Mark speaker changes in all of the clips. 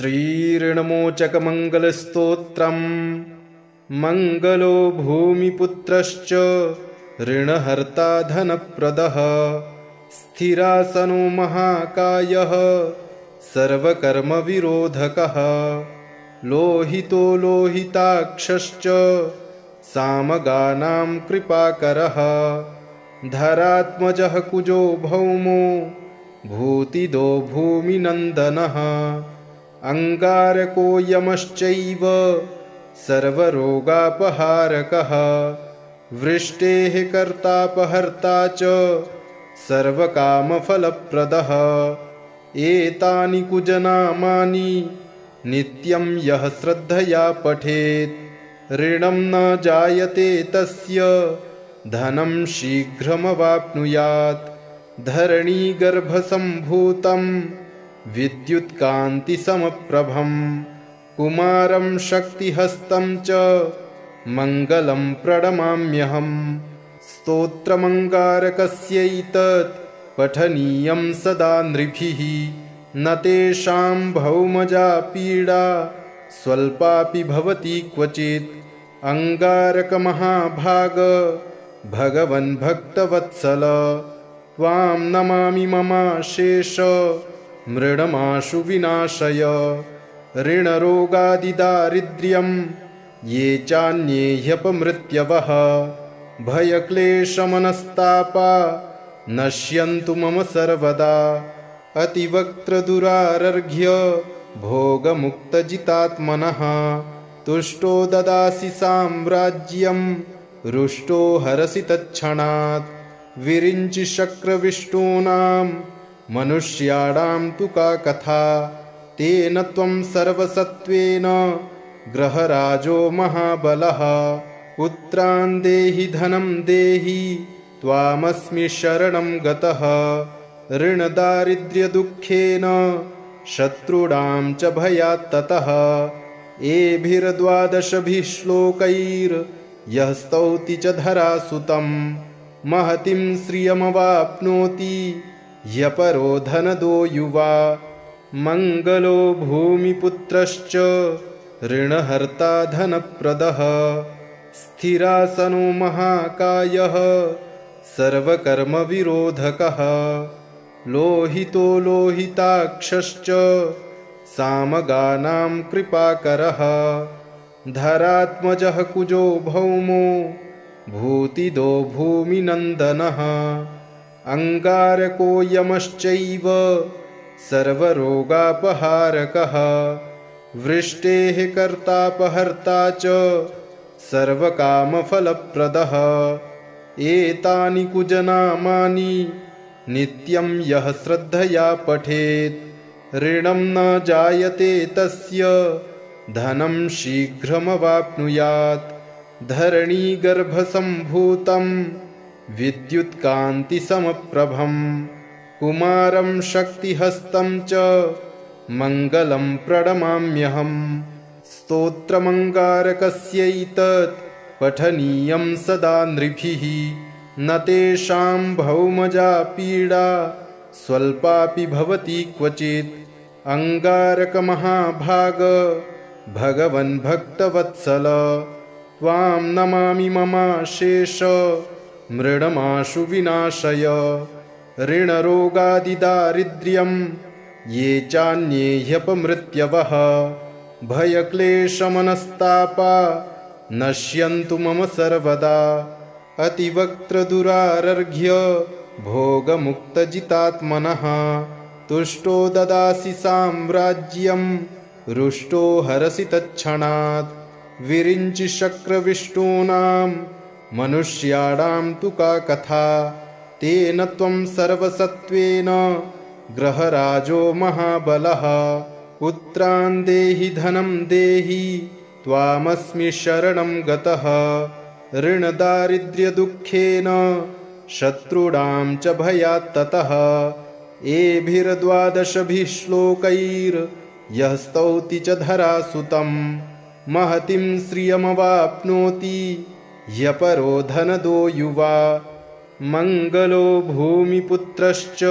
Speaker 1: श्रीऋणमोचकमङ्गलस्तोत्रम् मङ्गलो भूमिपुत्रश्च ऋणहर्ता धनप्रदः स्थिरासनो महाकायः सर्वकर्मविरोधकः लोहितो लोहिताक्षश्च सामगानां कृपाकरः धरात्मजः कुजो भौमो भूतिदो भूमिनन्दनः अंगारको यमश्चैव सर्वरोगापहारकः वृष्टेः कर्तापहर्ता च सर्वकामफलप्रदः एतानि कुजनामानि नित्यं यः श्रद्धया पठेत् ऋणं न जायते तस्य धनं शीघ्रमवाप्नुयात् धरणीगर्भसम्भूतं विद्युत्कान्तिसमप्रभं कुमारं शक्तिहस्तं च मङ्गलं प्रणमाम्यहम् स्तोत्रमङ्गारकस्यैतत् पठनीयं सदा नृभिः न तेषां भौमजा पीडा स्वल्पापि भवति क्वचित् अंगारकमहाभाग भगवन् भक्तवत्सल त्वां नमामि ममाशेष मृडमाशु विनाशय ऋणरोगादिदारिद्र्यं ये चान्ये ह्यपमृत्यवः भयक्लेशमनस्तापा नश्यन्तु मम सर्वदा अतिवक्त्रदुरारर्घ्य भोगमुक्तजितात्मनः तुष्टो ददासि साम्राज्यं रुष्टो हरसि तत्क्षणात् विरिञ्चि शक्रविष्टूनां मनुष्याणां तु का कथा तेन त्वं सर्वसत्त्वेन ग्रहराजो महाबलः पुत्रान् देहि धनं देहि त्वामस्मि शरणं गतः ऋणदारिद्र्यदुःखेन शत्रूणां च भयात्ततः एभिर्द्वादशभिः श्लोकैर्यः स्तौति च धरासुतं महतीं श्रियमवाप्नोति ह्यपरो धनदो युवा मङ्गलो भूमिपुत्रश्च ऋणहर्ता धनप्रदः स्थिरासनो महाकायः सर्वकर्मविरोधकः लोहितो लोहिताक्षश्च सामगानां कृपाकरः धरात्मजः कुजो भौमो भूतिदो भूमिनन्दनः अंगारको यमश्चैव सर्वरोगापहारकः वृष्टेः कर्तापहर्ता च सर्वकामफलप्रदः एतानि कुजनामानि नित्यं यः श्रद्धया पठेत् ऋणं न जायते तस्य धनं शीघ्रमवाप्नुयात् धरणीगर्भसम्भूतं विद्युत्कान्तिसमप्रभं कुमारं शक्तिहस्तं च मङ्गलं प्रणमाम्यहम् स्तोत्रमङ्गारकस्यैतत् पठनीयं सदा नृभिः न तेषां भौमजा पीडा स्वल्पापि भवति क्वचित् अंगारकमहाभाग भगवन् भक्तवत्सल त्वां नमामि ममाशेष मृडमाशु विनाशय ऋणरोगादिदारिद्र्यं ये चान्ये ह्यपमृत्यवः भयक्लेशमनस्तापा नश्यन्तु मम सर्वदा अतिवक्त्रदुरारर्घ्य भोगमुक्तजितात्मनः तुष्टो ददासि साम्राज्यं रुष्टो हरसि तत्क्षणात् विरिञ्चि शक्रविष्टूनां मनुष्याणां तु का कथा तेन त्वं सर्वसत्त्वेन ग्रहराजो महाबलः पुत्रान् देहि धनं देहि त्वामस्मि शरणं गतः ऋणदारिद्र्यदुःखेन शत्रूणां च भयात्ततः एभिर्द्वादशभिः श्लोकैर्यः स्तौति च धरासुतं महतीं श्रियमवाप्नोति ह्यपरो धनदो युवा मङ्गलो भूमिपुत्रश्च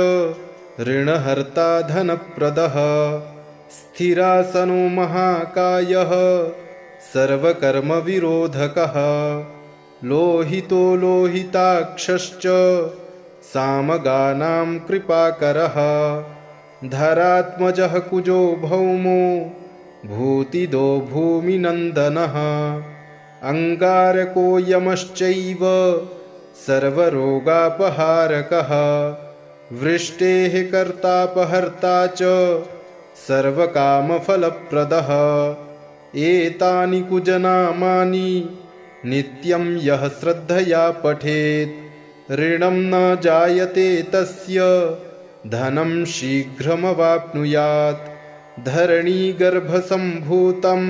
Speaker 1: ऋणहर्ता धनप्रदः स्थिरासनो महाकायः सर्वकर्मविरोधकः लोहितो लोहिताक्षश्च सामगानां कृपाकरः धरात्मजः कुजो भौमो भूतिदो भूमिनन्दनः अंगारको यमश्चैव सर्वरोगापहारकः वृष्टेः कर्तापहर्ता च सर्वकामफलप्रदः एतानि कुजनामानि नित्यं यः श्रद्धया पठेत् ऋणं न जायते तस्य धनं शीघ्रमवाप्नुयात् धरणीगर्भसम्भूतं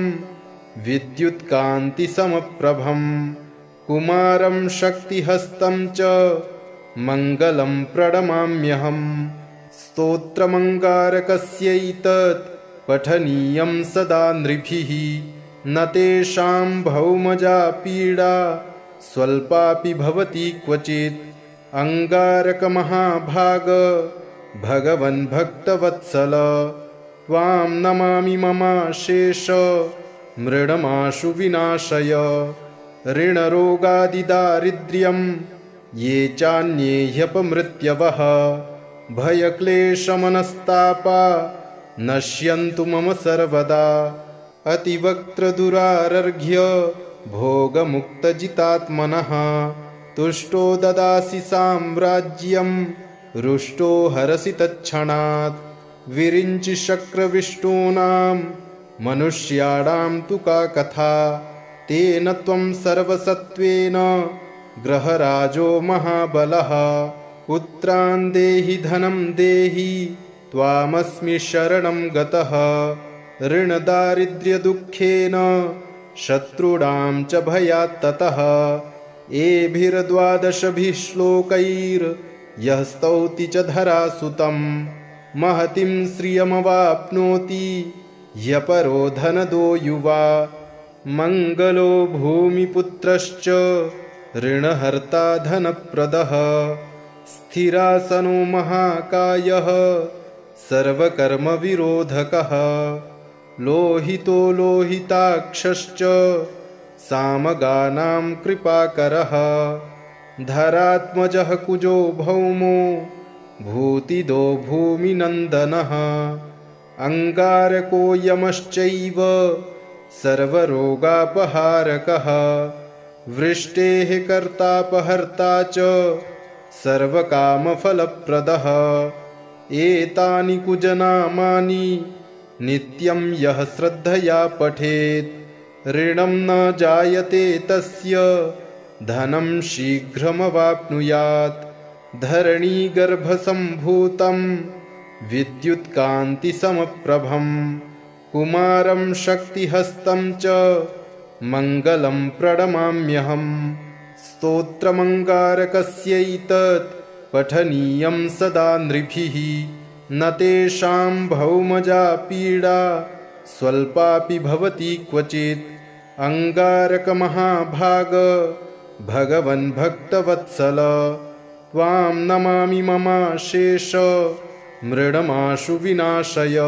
Speaker 1: विद्युत्कान्तिसमप्रभं कुमारं शक्तिहस्तं च मङ्गलं प्रणमाम्यहम् स्तोत्रमङ्गारकस्यैतत् पठनीयं सदा नृभिः न तेषां भौमजा पीडा स्वल्पापि भवति क्वचित् अंगारकमहाभाग भगवन् भक्तवत्सल त्वां नमामि ममाशेष मृडमाशु विनाशय ऋणरोगादिदारिद्र्यं ये चान्ये ह्यपमृत्यवः भयक्लेशमनस्तापा नश्यन्तु मम सर्वदा अतिवक्त्रदुरारर्घ्य भोगमुक्तजितात्मनः तुष्टो ददासि साम्राज्यं रुष्टो हरसि तत्क्षणात् विरिञ्चि शक्रविष्टूनां मनुष्याणां तु का कथा तेन त्वं सर्वसत्त्वेन ग्रहराजो महाबलः पुत्रान् देहि धनं देहि त्वामस्मि शरणं गतः ऋणदारिद्र्यदुःखेन शत्रूणां च भयात्ततः एभिर्द्वादशभिः श्लोकैर्यः स्तौति च धरासुतं महतीं श्रियमवाप्नोति ह्यपरो धनदो युवा मङ्गलो भूमिपुत्रश्च ऋणहर्ता धनप्रदः स्थिरासनो महाकायः सर्वकर्मविरोधकः लोहितो लोहिताक्षश्च सामगानां कृपाकरः धरात्मजः कुजो भौमो भूतिदो भूमिनन्दनः अंगारको यमश्चैव सर्वरोगापहारकः वृष्टेः कर्तापहर्ता च सर्वकामफलप्रदः एतानि कुजनामानि नित्यं यः श्रद्धया पठेत् ऋणं न जायते तस्य धनं शीघ्रमवाप्नुयात् धरणीगर्भसम्भूतं विद्युत्कान्तिसमप्रभं कुमारं शक्तिहस्तं च मङ्गलं प्रणमाम्यहम् स्तोत्रमङ्गारकस्यैतत् पठनीयं सदा नृभिः न तेषां भौमजा पीडा स्वल्पापि भवति क्वचित् अंगारकमहाभाग भगवन् भक्तवत्सल त्वां नमामि ममाशेष मृडमाशु विनाशय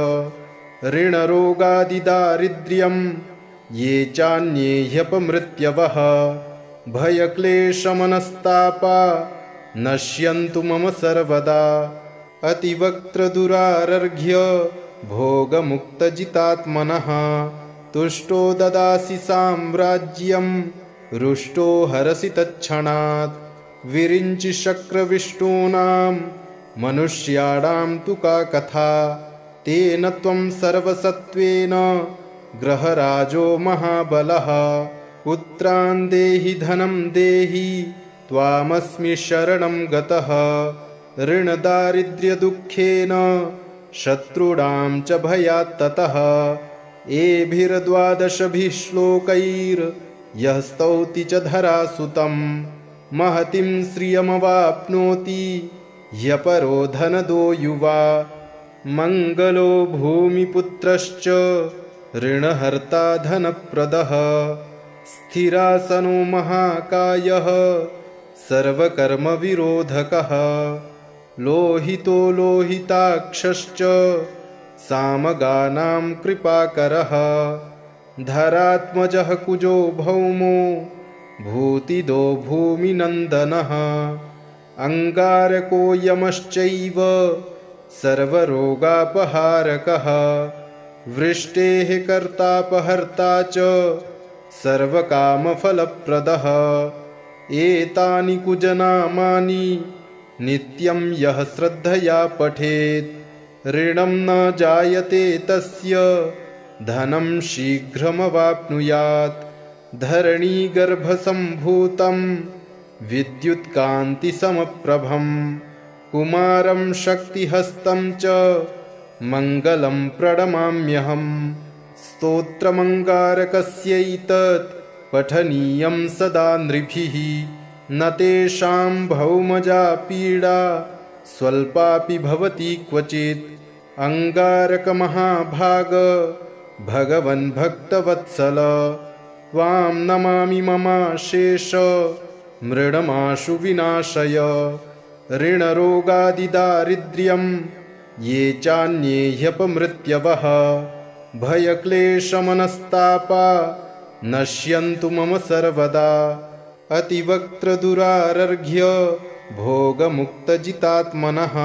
Speaker 1: ऋणरोगादिदारिद्र्यं ये चान्ये ह्यपमृत्यवः भयक्लेशमनस्तापा नश्यन्तु मम सर्वदा अतिवक्त्रदुरारर्घ्य भोगमुक्तजितात्मनः तुष्टो ददासि साम्राज्यं रुष्टो हरसि तत्क्षणात् विरिञ्चि शक्रविष्टूनां मनुष्याणां तु का कथा तेन त्वं सर्वसत्त्वेन ग्रहराजो महाबलः पुत्रान् देहि धनं देहि त्वामस्मि शरणं गतः ऋणदारिद्र्यदुःखेन शत्रूणां च भयात्ततः एभिर्द्वादशभिः श्लोकैर्यः स्तौति च धरासुतं महतीं श्रियमवाप्नोति ह्यपरो धनदो युवा मङ्गलो भूमिपुत्रश्च ऋणहर्ता धनप्रदः स्थिरासनो महाकायः सर्वकर्मविरोधकः लोहितो लोहिताक्षश्च सामगानां कृपाकरः धरात्मजः कुजो भौमो भूतिदो भूमिनन्दनः अंगारको यमश्चैव सर्वरोगापहारकः वृष्टेः कर्तापहर्ता च सर्वकामफलप्रदः एतानि कुजनामानि नित्यं यः श्रद्धया पठेत् ऋणं न जायते तस्य धनं शीघ्रमवाप्नुयात् धरणीगर्भसम्भूतं विद्युत्कान्तिसमप्रभं कुमारं शक्तिहस्तं च मङ्गलं प्रणमाम्यहम् स्तोत्रमङ्गारकस्यैतत् पठनीयं सदा नृभिः न तेषां भौमजा पीडा स्वल्पापि भवति क्वचित् अंगारकमहाभाग भगवन् भक्तवत्सल त्वां नमामि ममाशेष मृडमाशु विनाशय ऋणरोगादिदारिद्र्यं ये चान्ये ह्यपमृत्यवः भयक्लेशमनस्तापा नश्यन्तु मम सर्वदा अतिवक्त्रदुरारर्घ्य भोगमुक्तजितात्मनः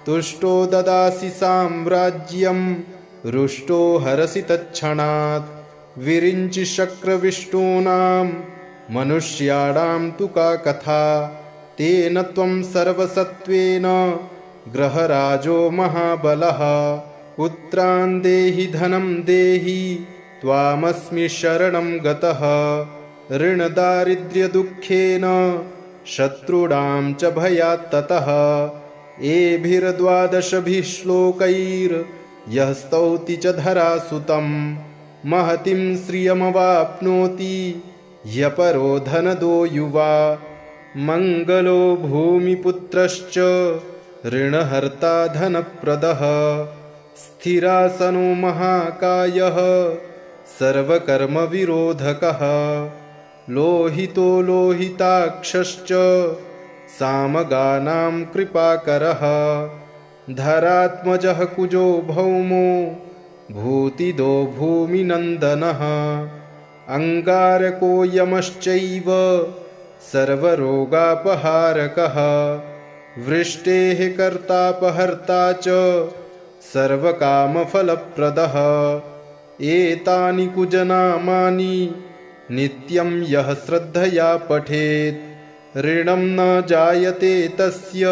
Speaker 1: तुष्टो ददासि साम्राज्यं रुष्टो हरसि तत्क्षणात् विरिञ्चि शक्रविष्टूनां मनुष्याणां तु का कथा तेन त्वं सर्वसत्त्वेन ग्रहराजो महाबलः पुत्रान् देहि धनं देहि त्वामस्मि शरणं गतः ऋणदारिद्र्यदुःखेन शत्रूणां च भयात् ततः एभिर्द्वादशभिः श्लोकैर्यः स्तौति च धरासुतं महतीं श्रियमवाप्नोति ह्यपरो धनदो युवा मङ्गलो भूमिपुत्रश्च ऋणहर्ता धनप्रदः स्थिरासनो महाकायः सर्वकर्मविरोधकः लोहितो लोहिताक्षश्च सामगानां कृपाकरः धरात्मजः कुजो भौमो भूतिदो भूमिनन्दनः अंगारको यमश्चैव सर्वरोगापहारकः वृष्टेः कर्तापहर्ता च सर्वकामफलप्रदः एतानि कुजनामानि नित्यं यः श्रद्धया पठेत् ऋणं न जायते तस्य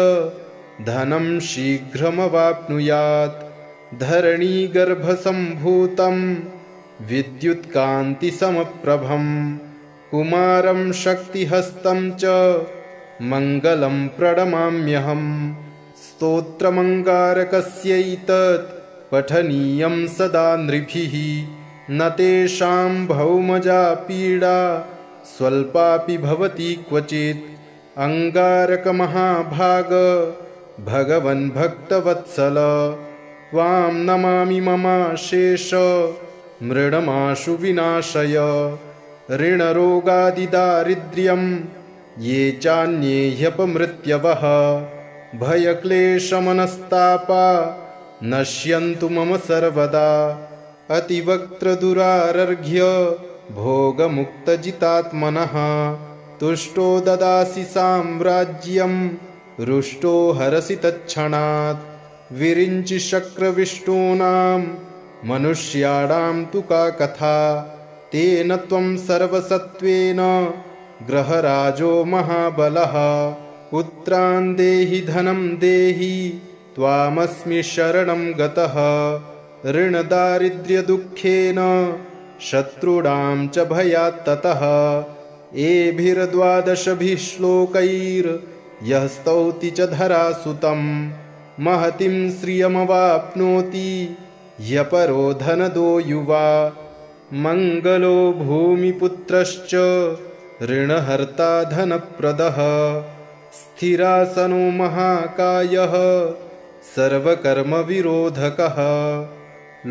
Speaker 1: धनं शीघ्रमवाप्नुयात् धरणीगर्भसम्भूतं विद्युत्कान्तिसमप्रभं कुमारं शक्तिहस्तं च मङ्गलं प्रणमाम्यहम् स्तोत्रमङ्गारकस्यैतत् पठनीयं सदा नृभिः न तेषां भौमजा पीडा स्वल्पापि भवति क्वचित् अंगारकमहाभाग भगवन् भक्तवत्सल त्वां नमामि ममाशेष मृडमाशु विनाशय ऋणरोगादिदारिद्र्यं ये चान्ये ह्यपमृत्यवः भयक्लेशमनस्तापा नश्यन्तु मम सर्वदा अतिवक्त्रदुरारर्घ्य भोगमुक्तजितात्मनः तुष्टो ददासि साम्राज्यं रुष्टो हरसि तत्क्षणात् विरिञ्चि शक्रविष्टूनां मनुष्याणां तु का कथा तेन त्वं सर्वसत्त्वेन ग्रहराजो महाबलः पुत्रान् देहि धनं देहि त्वामस्मि शरणं गतः ऋणदारिद्र्यदुःखेन शत्रूणां च भयात् ततः एभिर्द्वादशभिः श्लोकैर्यः स्तौति च धरासुतं महतीं श्रियमवाप्नोति ह्यपरो धनदो युवा मङ्गलो भूमिपुत्रश्च ऋणहर्ता धनप्रदः स्थिरासनो महाकायः सर्वकर्मविरोधकः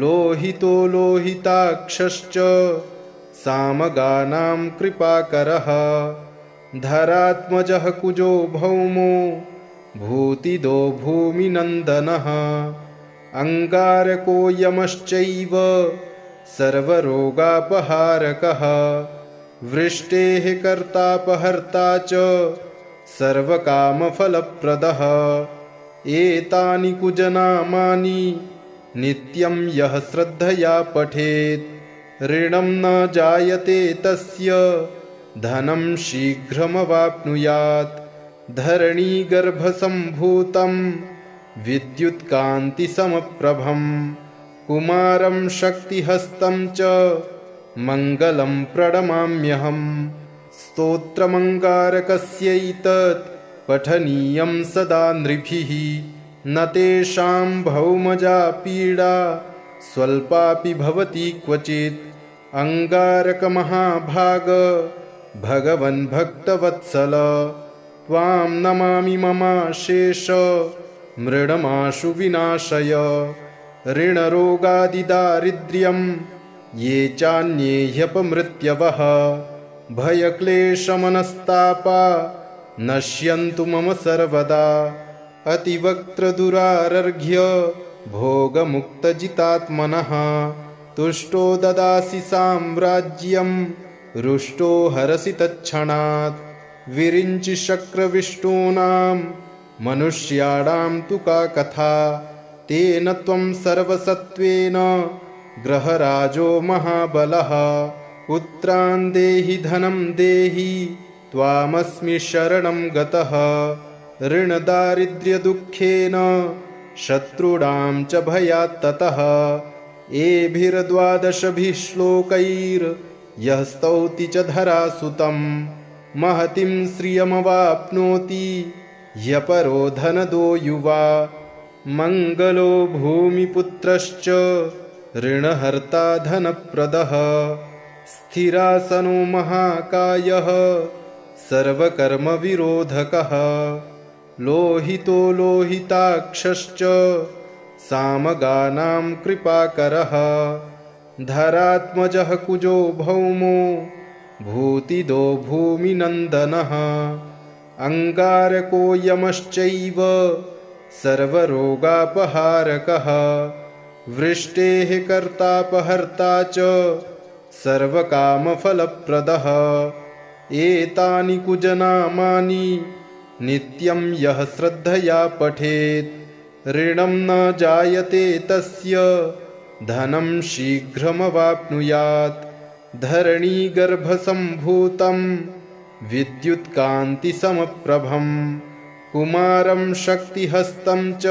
Speaker 1: लोहितो लोहिताक्षश्च सामगानां कृपाकरः धरात्मजः कुजो भौमो भूतिदो भूमिनन्दनः अंगारको यमश्चैव सर्वरोगापहारकः वृष्टेः कर्तापहर्ता च सर्वकामफलप्रदः एतानि कुजनामानि नित्यं यः श्रद्धया पठेत् ऋणं न जायते तस्य धनं शीघ्रमवाप्नुयात् धरणीगर्भसम्भूतं विद्युत्कान्तिसमप्रभं कुमारं शक्तिहस्तं च मङ्गलं प्रणमाम्यहम् स्तोत्रमङ्गारकस्यैतत् पठनीयं सदा नृभिः न तेषां भौमजा पीडा स्वल्पापि भवति क्वचित् अंगारकमहाभाग भगवन् भक्तवत्सल त्वां नमामि ममाशेष मृडमाशु विनाशय ऋणरोगादिदारिद्र्यं ये चान्ये ह्यपमृत्यवः भयक्लेशमनस्तापा नश्यन्तु मम सर्वदा अतिवक्त्रदुरारर्घ्य भोगमुक्तजितात्मनः तुष्टो ददासि साम्राज्यं रुष्टो हरसि तत्क्षणात् विरिञ्चि शक्रविष्टूनां मनुष्याणां तु का कथा तेन त्वं सर्वसत्त्वेन ग्रहराजो महाबलः पुत्रान् देहि धनं देहि त्वामस्मि शरणं गतः ऋणदारिद्र्यदुःखेन शत्रूणां च भयात् ततः एभिर्द्वादशभिः श्लोकैर्यः स्तौति च धरासुतं महतीं श्रियमवाप्नोति ह्यपरो धनदो युवा मङ्गलो भूमिपुत्रश्च ऋणहर्ता धनप्रदः स्थिरासनो महाकायः सर्वकर्मविरोधकः लोहितो लोहिताक्षश्च सामगानां कृपाकरः धरात्मजः कुजो भौमो भूतिदो भूमिनन्दनः अंगारको यमश्चैव सर्वरोगापहारकः वृष्टेः कर्तापहर्ता च सर्वकामफलप्रदः एतानि कुजनामानि नित्यं यः श्रद्धया पठेत् ऋणं न जायते तस्य धनं शीघ्रमवाप्नुयात् धरणीगर्भसम्भूतं विद्युत्कान्तिसमप्रभं कुमारं शक्तिहस्तं च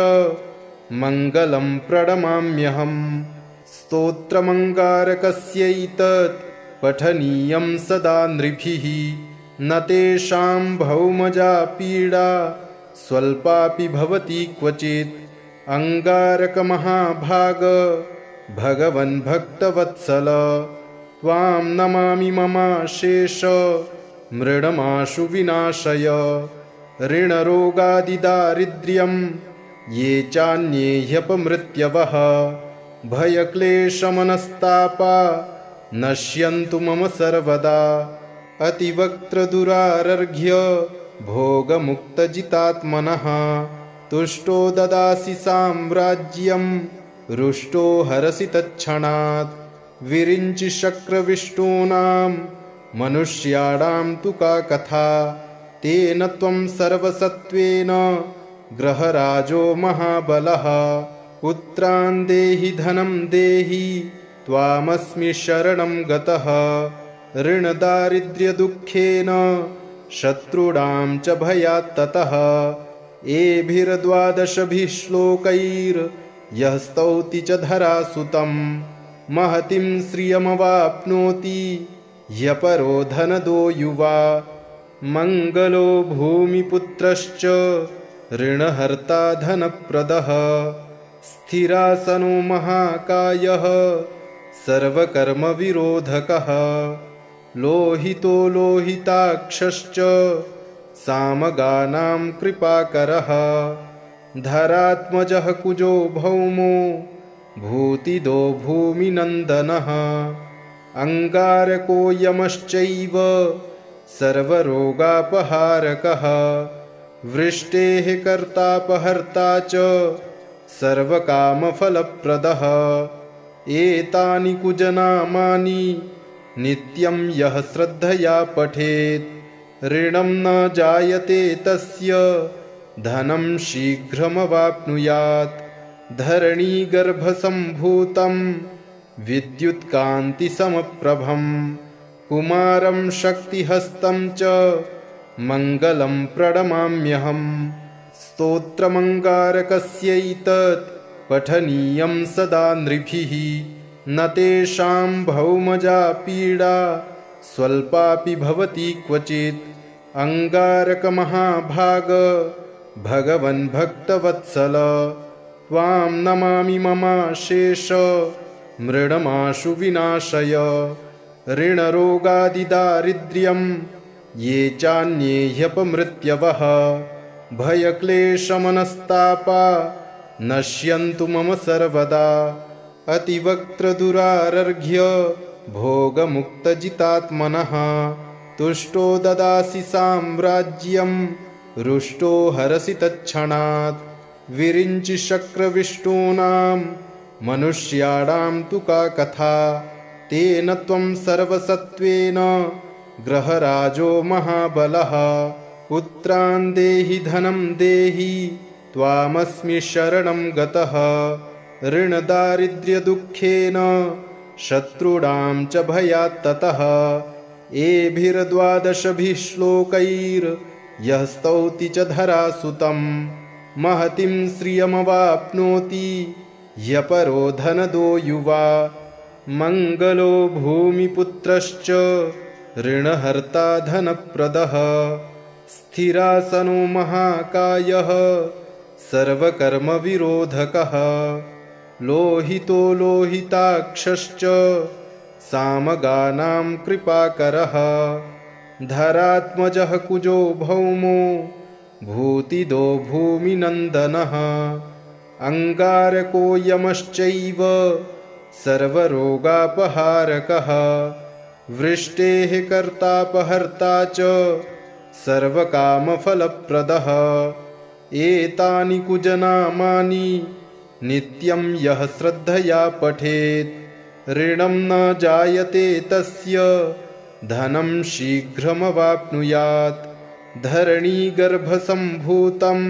Speaker 1: मङ्गलं प्रणमाम्यहम् स्तोत्रमङ्गारकस्यैतत् पठनीयं सदा नृभिः न तेषां भौमजा पीडा स्वल्पापि भवति क्वचित् अंगारकमहाभाग भगवन् भक्तवत्सल त्वां नमामि ममाशेष मृडमाशु विनाशय ऋणरोगादिदारिद्र्यं ये चान्ये ह्यपमृत्यवः भयक्लेशमनस्तापा नश्यन्तु मम सर्वदा अतिवक्त्रदुरारर्घ्य भोगमुक्तजितात्मनः तुष्टो ददासि साम्राज्यं रुष्टो हरसि तत्क्षणात् विरिञ्चि शक्रविष्टूनां मनुष्याणां तु का कथा तेन त्वं सर्वसत्त्वेन ग्रहराजो महाबलः पुत्रान् देहि धनं देहि त्वामस्मि शरणं गतः ऋणदारिद्र्यदुःखेन शत्रूणां च भयात् ततः एभिर्द्वादशभिः श्लोकैर्यः स्तौति च धरासुतं महतीं श्रियमवाप्नोति ह्यपरो धनदो युवा मङ्गलो भूमिपुत्रश्च ऋणहर्ता धनप्रदः स्थिरासनो महाकायः सर्वकर्मविरोधकः लोहितो लोहिताक्षश्च सामगानां कृपाकरः धरात्मजः कुजो भौमो भूतिदो भूमिनन्दनः अंगारको यमश्चैव सर्वरोगापहारकः वृष्टेः कर्तापहर्ता च सर्वकामफलप्रदः एतानि कुजनामानि नित्यं यः श्रद्धया पठेत् ऋणं न जायते तस्य धनं शीघ्रमवाप्नुयात् धरणीगर्भसम्भूतं विद्युत्कान्तिसमप्रभं कुमारं शक्तिहस्तं च मङ्गलं प्रणमाम्यहम् स्तोत्रमङ्गारकस्यैतत् पठनीयं सदा नृभिः न तेषां भौमजा पीडा स्वल्पापि भवति क्वचित् अङ्गारकमहाभाग भगवन् भक्तवत्सल त्वां नमामि ममाशेष मृडमाशु विनाशय ऋणरोगादिदारिद्र्यं ये चान्ये ह्यपमृत्यवः भयक्लेशमनस्तापा नश्यन्तु मम सर्वदा अतिवक्त्रदुरारर्घ्य भोगमुक्तजितात्मनः तुष्टो ददासि साम्राज्यं रुष्टो हरसि तत्क्षणात् विरिञ्चि शक्रविष्टूनां मनुष्याणां तु का कथा तेन त्वं सर्वसत्त्वेन ग्रहराजो महाबलः पुत्रान् देहि धनं देहि त्वामस्मि शरणं गतः ऋणदारिद्र्यदुःखेन शत्रूणां च भयात्ततः एभिर्द्वादशभिः श्लोकैर्यः स्तौति च धरासुतं महतीं श्रियमवाप्नोति ह्यपरो धनदो युवा मङ्गलो भूमिपुत्रश्च ऋणहर्ता धनप्रदः स्थिरासनो महाकायः सर्वकर्मविरोधकः लोहितो लोहिताक्षश्च सामगानां कृपाकरः धरात्मजः कुजो भौमो भूतिदो भूमिनन्दनः अङ्गारको यमश्चैव सर्वरोगापहारकः वृष्टेः कर्तापहर्ता च सर्वकामफलप्रदः एतानि कुजनामानि नित्यं यः श्रद्धया पठेत् ऋणं न जायते तस्य धनं शीघ्रमवाप्नुयात् धरणीगर्भसम्भूतं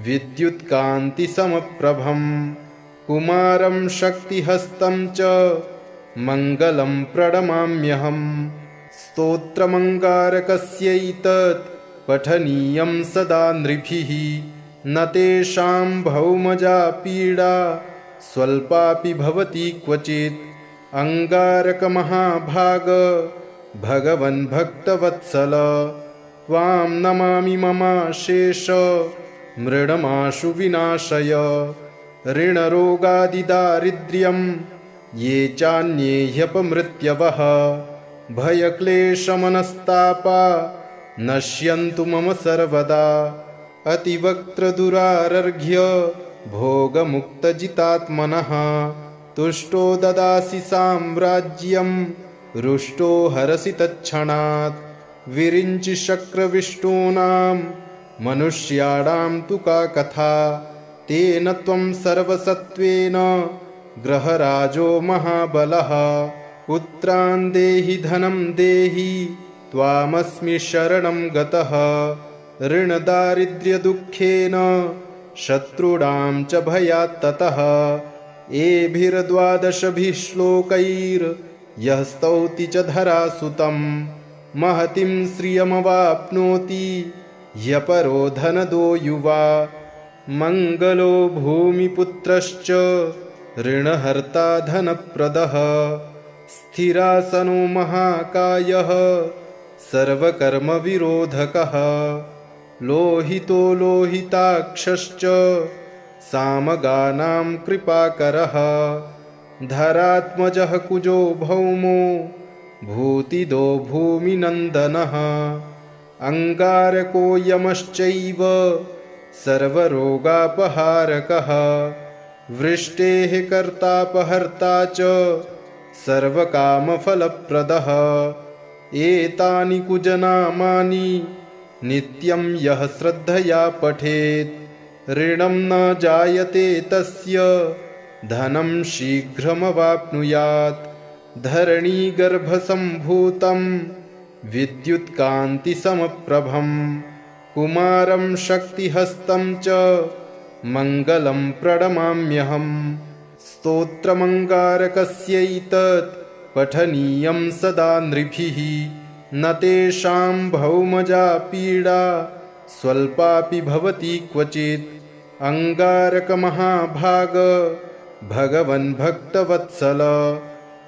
Speaker 1: विद्युत्कान्तिसमप्रभं कुमारं शक्तिहस्तं च मङ्गलं प्रणमाम्यहम् स्तोत्रमङ्गारकस्यैतत् पठनीयं सदा नृभिः न तेषां भौमजा पीडा स्वल्पापि भवति क्वचित् अङ्गारकमहाभाग भगवन् भक्तवत्सल त्वां नमामि ममाशेष मृडमाशु विनाशय ऋणरोगादिदारिद्र्यं ये चान्ये ह्यपमृत्यवः भयक्लेशमनस्तापा नश्यन्तु मम सर्वदा अतिवक्त्रदुरारर्घ्य भोगमुक्तजितात्मनः तुष्टो ददासि साम्राज्यं रुष्टो हरसि तत्क्षणात् विरिञ्चि शक्रविष्टूनां मनुष्याणां तु का कथा तेन त्वं सर्वसत्त्वेन ग्रहराजो महाबलः पुत्रान् देहि धनं देहि त्वामस्मि शरणं गतः ऋणदारिद्र्यदुःखेन शत्रूणां च भयात्ततः एभिर्द्वादशभिः श्लोकैर्यः स्तौति च धरासुतं महतीं श्रियमवाप्नोति ह्यपरो धनदो युवा मङ्गलो भूमिपुत्रश्च ऋणहर्ता धनप्रदः स्थिरासनो महाकायः सर्वकर्मविरोधकः लोहितो लोहिताक्षश्च सामगानां कृपाकरः धरात्मजः कुजो भौमो भूतिदो भूमिनन्दनः अङ्गारको यमश्चैव सर्वरोगापहारकः वृष्टेः कर्तापहर्ता च सर्वकामफलप्रदः एतानि कुजनामानि नित्यं यः श्रद्धया पठेत् ऋणं न जायते तस्य धनं शीघ्रमवाप्नुयात् धरणीगर्भसम्भूतं विद्युत्कान्तिसमप्रभं कुमारं शक्तिहस्तं च मङ्गलं प्रणमाम्यहम् स्तोत्रमङ्गारकस्यैतत् पठनीयं सदा नृभिः न तेषां भौमजा पीडा स्वल्पापि भवति क्वचित् अङ्गारकमहाभाग भगवन् भक्तवत्सल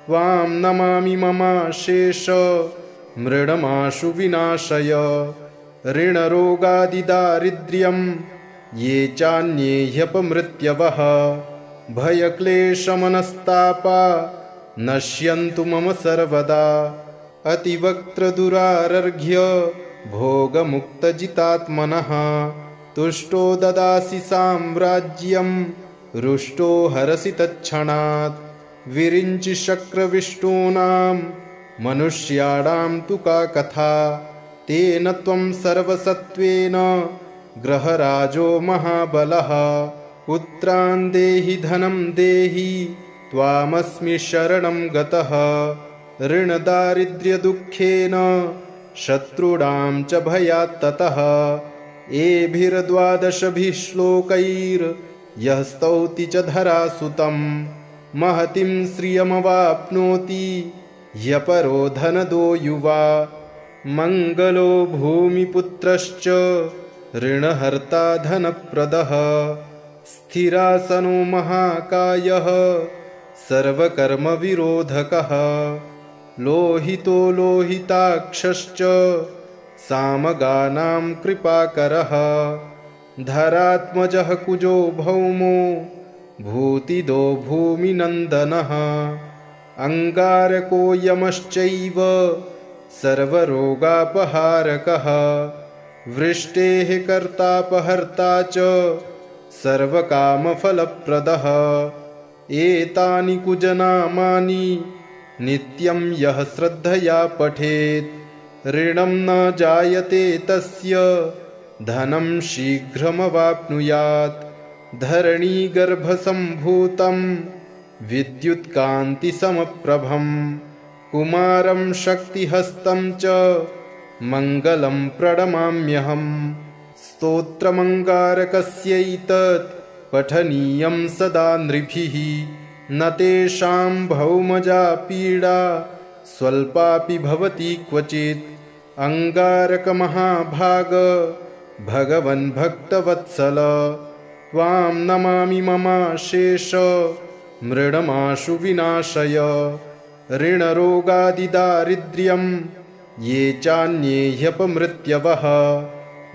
Speaker 1: त्वां नमामि ममाशेष मृडमाशु विनाशय ऋणरोगादिदारिद्र्यं ये चान्ये ह्यपमृत्यवः भयक्लेशमनस्तापा नश्यन्तु मम सर्वदा अतिवक्त्रदुरारर्घ्य भोगमुक्तजितात्मनः तुष्टो ददासि साम्राज्यं रुष्टो हरसि तत्क्षणात् विरिञ्चि शक्रविष्टूनां मनुष्याणां तु का कथा तेन त्वं सर्वसत्त्वेन ग्रहराजो महाबलः पुत्रान् देहि धनं देहि त्वामस्मि शरणं गतः ऋणदारिद्र्यदुःखेन शत्रूणां च भयात् ततः एभिर्द्वादशभिः श्लोकैर्यः स्तौति च धरासुतं महतीं श्रियमवाप्नोति ह्यपरो धनदो युवा मङ्गलो भूमिपुत्रश्च ऋणहर्ता धनप्रदः स्थिरासनो महाकायः सर्वकर्मविरोधकः लोहितो लोहिताक्षश्च सामगानां कृपाकरः धरात्मजः कुजो भौमो भूतिदो भूमिनन्दनः अङ्गारको यमश्चैव सर्वरोगापहारकः वृष्टेः कर्तापहर्ता च सर्वकामफलप्रदः एतानि कुजनामानि नित्यं यः श्रद्धया पठेत् ऋणं न जायते तस्य धनं शीघ्रमवाप्नुयात् धरणीगर्भसम्भूतं विद्युत्कान्तिसमप्रभं कुमारं शक्तिहस्तं च मङ्गलं प्रणमाम्यहम् स्तोत्रमङ्गारकस्यैतत् पठनीयं सदा नृभिः न तेषां भौमजा पीडा स्वल्पापि भवति क्वचित् अङ्गारकमहाभाग भगवन् भक्तवत्सल त्वां नमामि ममाशेष मृडमाशु विनाशय ऋणरोगादिदारिद्र्यं ये चान्ये ह्यपमृत्यवः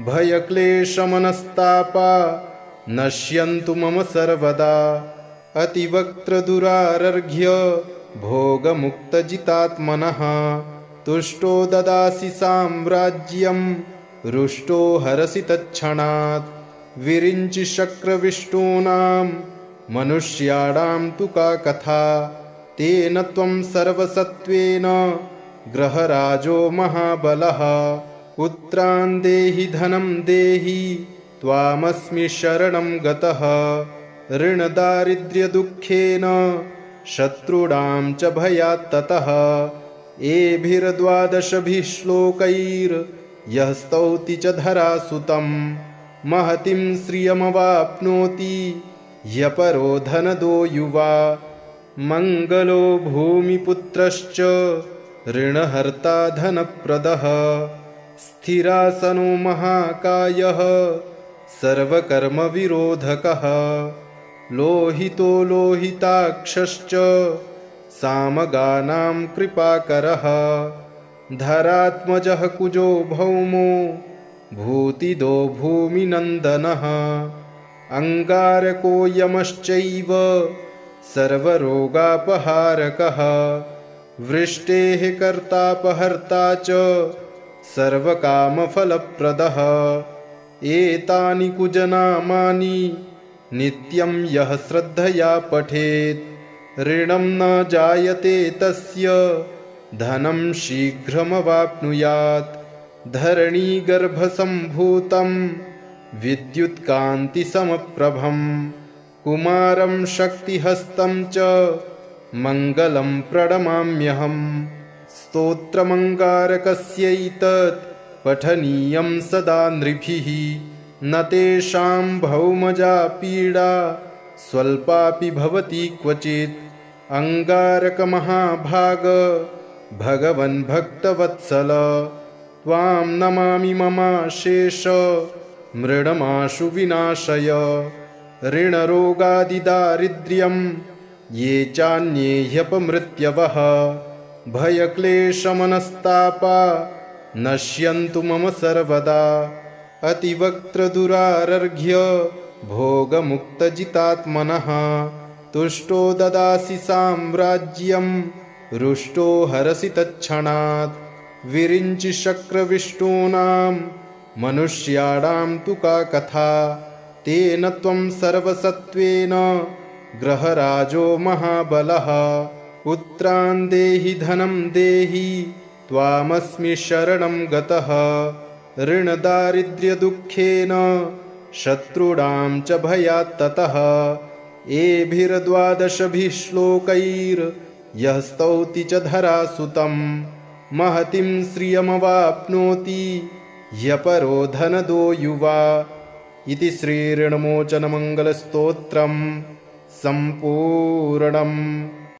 Speaker 1: भयक्लेशमनस्तापा नश्यन्तु मम सर्वदा अतिवक्त्रदुरारर्घ्य भोगमुक्तजितात्मनः तुष्टो ददासि साम्राज्यं रुष्टो हरसि तत्क्षणात् विरिञ्चि शक्रविष्टूनां मनुष्याणां तु का कथा तेन त्वं सर्वसत्त्वेन ग्रहराजो महाबलः पुत्रान् देहि धनं देहि त्वामस्मि शरणं गतः ऋणदारिद्र्यदुःखेन शत्रूणां च भयात् ततः एभिर्द्वादशभिः श्लोकैर्यः स्तौति च धरासुतं महतीं श्रियमवाप्नोति ह्यपरो धनदो युवा मङ्गलो भूमिपुत्रश्च ऋणहर्ता धनप्रदः स्थिरासनो महाकायः सर्वकर्मविरोधकः लोहितो लोहिताक्षश्च सामगानां कृपाकरः धरात्मजः कुजो भौमो भूतिदो भूमिनन्दनः अङ्गारको यमश्चैव सर्वरोगापहारकः वृष्टेः कर्तापहर्ता च सर्वकामफलप्रदः एतानि कुजनामानि नित्यं यः श्रद्धया पठेत् ऋणं न जायते तस्य धनं शीघ्रमवाप्नुयात् धरणीगर्भसम्भूतं विद्युत्कान्तिसमप्रभं कुमारं शक्तिहस्तं च मङ्गलं प्रणमाम्यहम् स्तोत्रमङ्गारकस्यैतत् पठनीयं सदा नृभिः न तेषां भौमजा पीडा स्वल्पापि भवति क्वचित् अङ्गारकमहाभाग भगवन् भक्तवत्सल त्वां नमामि ममाशेष मृडमाशु विनाशय ऋणरोगादिदारिद्र्यं ये चान्ये ह्यपमृत्यवः भयक्लेशमनस्तापा नश्यन्तु मम सर्वदा अतिवक्त्रदुरारर्घ्य भोगमुक्तजितात्मनः तुष्टो ददासि साम्राज्यं रुष्टो हरसि तत्क्षणात् विरिञ्चि शक्रविष्टूनां मनुष्याणां तु का कथा तेन त्वं सर्वसत्त्वेन ग्रहराजो महाबलः पुत्रान् देहि धनं देहि त्वामस्मि शरणं गतः ऋणदारिद्र्यदुःखेन शत्रूणां च भयात् ततः एभिर्द्वादशभिः श्लोकैर्यः स्तौति च धरासुतं महतीं श्रियमवाप्नोति ह्यपरो धनदो युवा इति श्रीऋणमोचनमङ्गलस्तोत्रम् सम्पूर्णम्।